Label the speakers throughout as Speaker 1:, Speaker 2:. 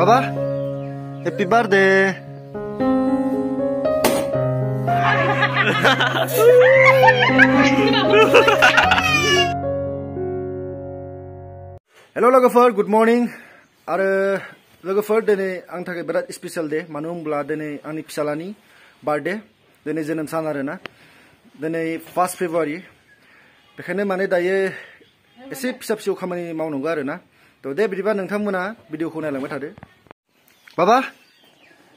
Speaker 1: Papa, happy birthday. Hello logofer, good morning. Are logofer dene ang थाखाय बिराद special day मानो होनब्ला दिनै आंनि फिसालानि बार्थडे दिनै जोनोम सान आरोना दिनै 1 फेब्रुवारि बेखायनो माने दायो एसे फिसा फिसौ खामानि मावनांगौ आरोना तो दे बिदिबा नोंथांमोना भिडिअखौ नायलांबाय थादो बाबा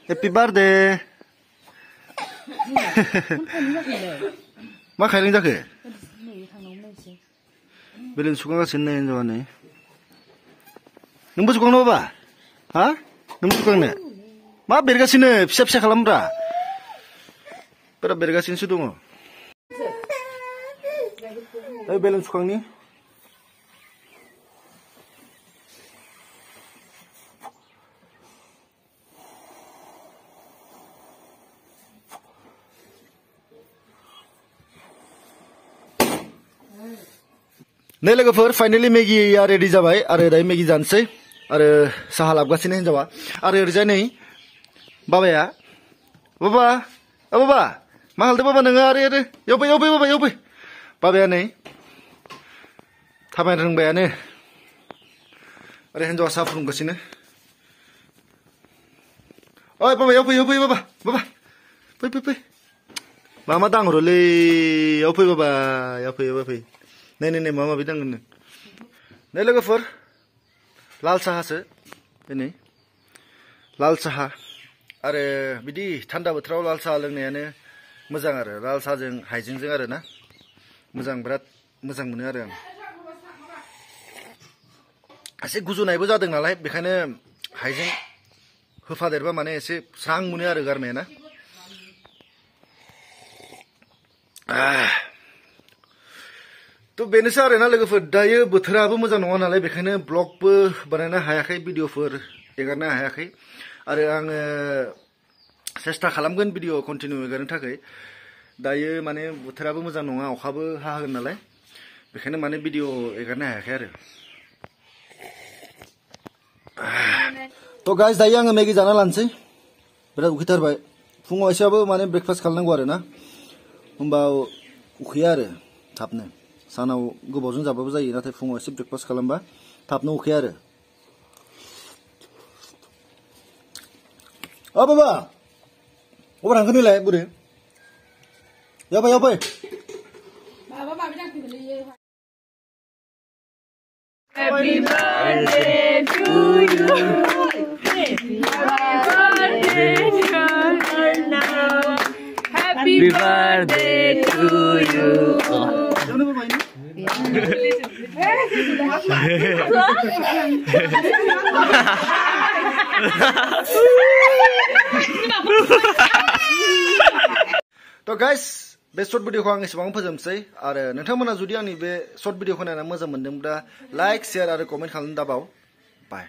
Speaker 1: हेपि बार्थडे मा खायलें जाखो बेलेन सुखांगासिनो नै हिनजावानो नोंबो सुखांनो बाबा हा नोंबो सुखांनो मा बेरगासिनो फिसा फिसा खालामब्रा बिराद बेरगासिनोसो दङ ओइ बेलेन सुखांनि नै लोगोफोर फाइनाली मेगिया रेडि जाबाय आरो दायो मेगि जानोसै आरो साहा लाबगासिनो हिनजावा आरो ओरैजाय नै बाबाया बाबा बाबा मा खालामदो बाबा नोङो आरो याव फै बाबा याव फै बाबाया नै थाबायनो रोंबायानो आरो हिनजावा साहा फुदुंगासिनो ओइ बाबा याव फै बाबा फै मामा दांहरोलै याव फै बाबा याव फै नै मामा बि दांगोन नै लोगोफोर लाल साहासो दिनै लाल साहा आरो बिदि थान्दा बोथोराव लाल साहा लोंनायानो मोजां आरो लाल साहाजों हाइजेंजों आरो ना मोजां बिराद मोजां मोनो आरो आं एसे गुजुनायबो जादों नालाय बेखायनो हाइजें होफादेरबा माने एसे स्रां मोनो आरो गारमाया ना तो बेनोसै आरोना लोगोफोर दायो बोथोराबो मोजां नङा नालाय बेखायनो ब्लगबो बानायनो हायाखै भिडिअफोर एगारनो हायाखै आरो आङो सेस्था खालामगोन भिडिअ कन्टिनिउ एगारनो थाखाय दायो माने बोथोराबो मोजां नङा अखाबो हागोन नालाय बेखायनो माने भिडिअ एगारनो हायाखै आरो तो गाइस दायो आङो मेगि जाना लानोसै बिराद उखैथारबाय फुङाव एसेबाबो माने ब्रेकफास्ट खालामनांगौ आरो ना होमबा उखैया आरो थाबनो सानाव गोबावजों जाबाबो जायो नाथाय फुङाव एसे ब्रेकफास्ट खालामबा थाबनो उखैया आरो अ बाबा अबार थांखो नोंलाय बुरै याव फै
Speaker 2: बाबा माबि दांफैगोनलै Happy birthday to you Happy birthday Happy birthday to you
Speaker 1: तो गाइस बे शर्ट भिडिअखौ आं एसेबां फोजोबसै आरो नोंथांमोना जुदि आंनि बे शर्ट भिडिअखौ नायना मोजां मोनदोंब्ला लाइक शेयार आरो कमेन्ट खालामनो दाबाव बाय